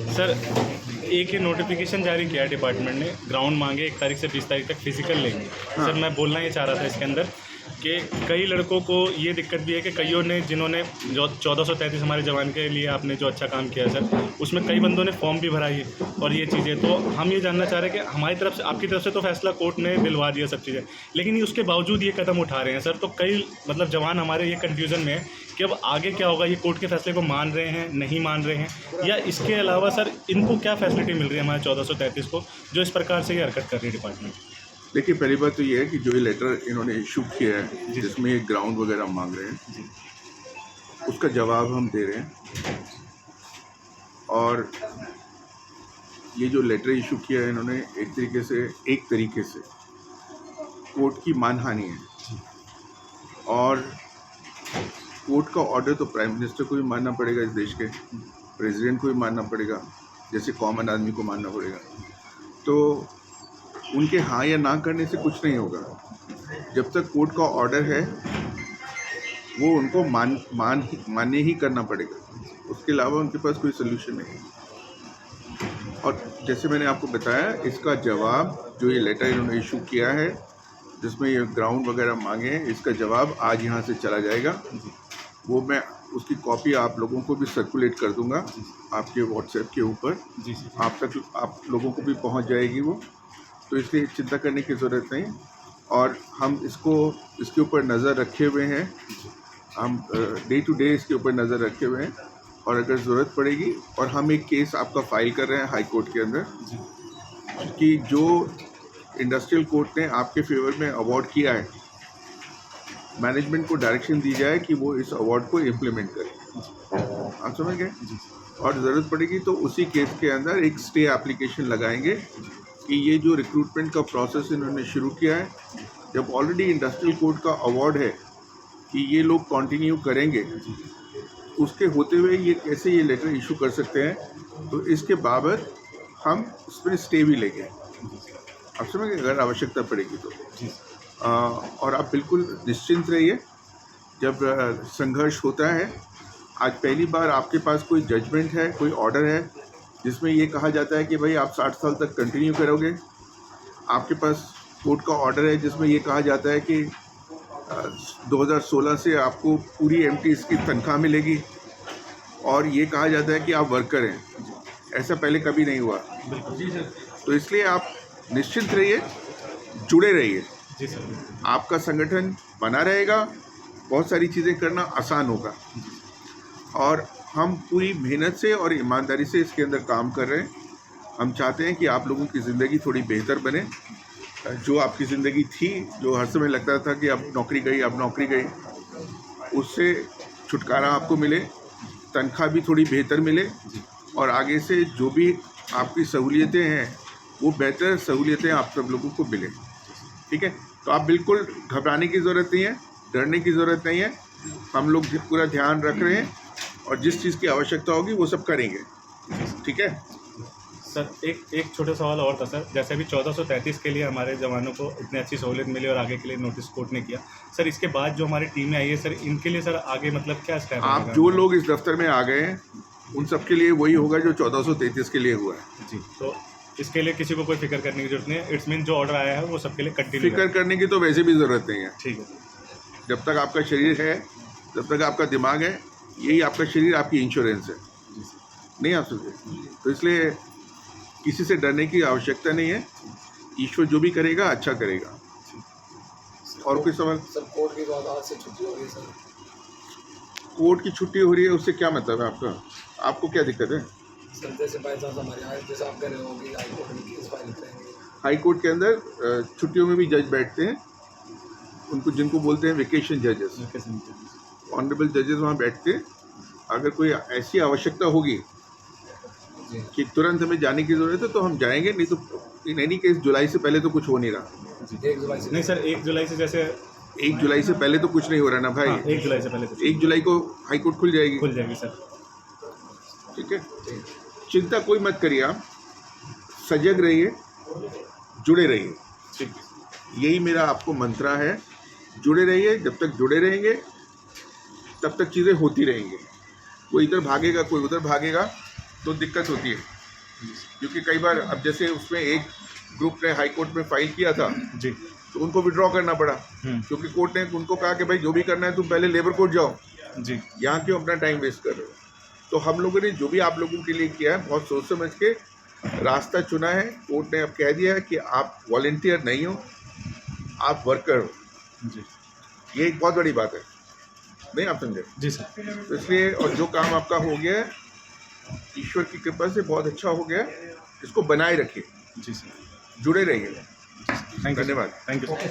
Sir एक ये notification जारी किया है डिपार्टमेंट ने, ग्राउंड मांगे 1 तारीख से 20 तारीख तक फिजिकल लेंगे। सर मैं बोलना ये चाह रहा था इसके अंदर कि कई लड़कों को ये दिक्कत भी है कि कईयों ने जिन्होंने जो 1433 हमारे जवान के लिए आपने जो अच्छा काम किया सर, उसमें कई बंदों ने फॉर्म भी भरा है और ये चीज़ें। तो हम ये जानना चाह रहे हैं कि हमारी तरफ से, आपकी तरफ से तो फैसला कोर्ट ने दिलवा दिया सब चीज़ें, लेकिन ये उसके बावजूद ये कदम उठा रहे हैं सर। तो कई मतलब जवान हमारे ये कन्फ्यूज़न में है कि अब आगे क्या होगा, ये कोर्ट के फैसले को मान रहे हैं, नहीं मान रहे हैं, या इसके अलावा सर इनको क्या फैसिलिटी मिल रही है हमारे 1433 को जो इस प्रकार से ये हरकत कर रही है डिपार्टमेंट। देखिए, पहली बात तो ये है कि जो ये लेटर इन्होंने इशू किया है जिसमें ये ग्राउंड वगैरह मांग रहे हैं, उसका जवाब हम दे रहे हैं। और ये जो लेटर इशू किया है इन्होंने एक तरीके से कोर्ट की मानहानि है। और कोर्ट का ऑर्डर तो प्राइम मिनिस्टर को भी मानना पड़ेगा, इस देश के प्रेसिडेंट को भी मानना पड़ेगा, जैसे कॉमन आदमी को मानना पड़ेगा। तो उनके हाँ या ना करने से कुछ नहीं होगा। जब तक कोर्ट का ऑर्डर है वो उनको मान्य ही करना पड़ेगा, उसके अलावा उनके पास कोई सोल्यूशन नहीं है। और जैसे मैंने आपको बताया, इसका जवाब जो ये लेटर इन्होंने इशू किया है जिसमें ये ग्राउंड वगैरह मांगे हैं, इसका जवाब आज यहाँ से चला जाएगा। वो मैं उसकी कॉपी आप लोगों को भी सर्कुलेट कर दूंगा आपके व्हाट्सएप के ऊपर, आप लोगों को भी पहुँच जाएगी वो। तो इसलिए चिंता करने की ज़रूरत नहीं। और हम इसके ऊपर नज़र रखे हुए हैं, हम डे टू डे इसके ऊपर नज़र रखे हुए हैं। और अगर ज़रूरत पड़ेगी, और हम एक केस आपका फाइल कर रहे हैं हाई कोर्ट के अंदर कि जो इंडस्ट्रियल कोर्ट ने आपके फेवर में अवार्ड किया है, मैनेजमेंट को डायरेक्शन दी जाए कि वो इस अवार्ड को इम्प्लीमेंट करें। आप समझ गए? और ज़रूरत पड़ेगी तो उसी केस के अंदर एक स्टे एप्लीकेशन लगाएंगे कि ये जो रिक्रूटमेंट का प्रोसेस इन्होंने शुरू किया है, जब ऑलरेडी इंडस्ट्रियल कोर्ट का अवार्ड है कि ये लोग कंटिन्यू करेंगे, उसके होते हुए ये कैसे ये लेटर इशू कर सकते हैं। तो इसके बाबत हम उस पर स्टे भी लेंगे, आप समझ गए, अगर आवश्यकता पड़ेगी तो। और आप बिल्कुल निश्चिंत रहिए, जब संघर्ष होता है, आज पहली बार आपके पास कोई जजमेंट है, कोई ऑर्डर है जिसमें ये कहा जाता है कि भाई आप 60 साल तक कंटिन्यू करोगे। आपके पास कोर्ट का ऑर्डर है जिसमें ये कहा जाता है कि 2016 से आपको पूरी एमटीएस की तनख्वाह मिलेगी, और ये कहा जाता है कि आप वर्कर हैं। ऐसा पहले कभी नहीं हुआ। तो इसलिए आप निश्चिंत रहिए, जुड़े रहिए, आपका संगठन बना रहेगा, बहुत सारी चीज़ें करना आसान होगा। और हम पूरी मेहनत से और ईमानदारी से इसके अंदर काम कर रहे हैं। हम चाहते हैं कि आप लोगों की ज़िंदगी थोड़ी बेहतर बने। जो आपकी ज़िंदगी थी, जो हर समय लगता था कि अब नौकरी गई, उससे छुटकारा आपको मिले, तनख्वाह भी थोड़ी बेहतर मिले, और आगे से जो भी आपकी सहूलियतें हैं वो बेहतर सहूलियतें आप सब लोगों को मिले। ठीक है? तो आप बिल्कुल घबराने की ज़रूरत नहीं है, डरने की ज़रूरत नहीं है। हम लोग पूरा ध्यान रख रहे हैं और जिस चीज़ की आवश्यकता होगी वो सब करेंगे। ठीक है सर? एक छोटा सवाल और था सर, जैसे अभी 1433 के लिए हमारे जवानों को इतनी अच्छी सहूलियत मिली और आगे के लिए नोटिस कोर्ट ने किया सर, इसके बाद जो हमारी टीमें आई है सर, इनके लिए सर आगे मतलब क्या स्टेप? आप जो लोग इस दफ्तर में आ गए हैं उन सब के लिए वही होगा जो 1433 के लिए हुआ है। जी, तो इसके लिए किसी को कोई फिक्र करने की जरूरत नहीं है। इट्स मीन जो ऑर्डर आया है वो सबके लिए कंटिन्यू। फिक्र करने की तो वैसे भी ज़रूरत नहीं है। ठीक है। जब तक आपका शरीर है, जब तक आपका दिमाग है, यही आपका शरीर आपकी इंश्योरेंस है। नहीं आप समझे? तो इसलिए किसी से डरने की आवश्यकता नहीं है। ईश्वर जो भी करेगा अच्छा करेगा। और कोई सवाल? सर, कोर्ट की बाद आज से छुट्टी हो रही है सर। कोर्ट की छुट्टी हो रही है, उससे क्या मतलब है आपका? आपको क्या दिक्कत है? सर, जैसे बाई चांस हमारे यहाँ जैसे आप कह रहे हो कि हाई कोर्ट में केस फाइल करेंगे। हाई कोर्ट के अंदर छुट्टियों में भी जज बैठते हैं, उनको जिनको बोलते हैं वेकेशन जजेस, ऑनरेबल जजेस वहाँ बैठते हैं। अगर कोई ऐसी आवश्यकता होगी कि तुरंत हमें जाने की ज़रूरत है तो हम जाएंगे, नहीं तो इन एनी केस जुलाई से पहले तो कुछ हो नहीं रहा। 1 जुलाई से नहीं सर, 1 जुलाई से जैसे 1 जुलाई से पहले तो कुछ नहीं हो रहा ना भाई। 1 जुलाई से पहले 1 जुलाई को हाई कोर्ट खुल जाएगी सर। ठीक है? चिंता कोई मत करिए, आप सजग रहिए, जुड़े रहिए। ठीक, यही मेरा आपको मंत्रा है। जुड़े रहिए, जब तक जुड़े रहेंगे तब तक चीज़ें होती रहेंगी। कोई इधर भागेगा, कोई उधर भागेगा, तो दिक्कत होती है, क्योंकि कई बार अब जैसे उसमें एक ग्रुप ने हाई कोर्ट में फाइल किया था जी तो उनको विड्रॉ करना पड़ा, क्योंकि कोर्ट ने उनको कहा कि भाई जो भी करना है तुम पहले लेबर कोर्ट जाओ, जी यहाँ क्यों अपना टाइम वेस्ट कर रहे हो। तो हम लोगों ने जो भी आप लोगों के लिए किया है बहुत सोच समझ के रास्ता चुना है। कोर्ट ने अब कह दिया है कि आप वॉलंटियर नहीं हो, आप वर्कर हो। जी ये एक बहुत बड़ी बात है, नहीं आप समझे। जी सर। तो इसलिए और जो काम आपका हो गया है ईश्वर की कृपा से बहुत अच्छा हो गया है, इसको बनाए रखिए, जी सर। जुड़े रहिए। थैंक यू धन्यवाद। Thank you sir.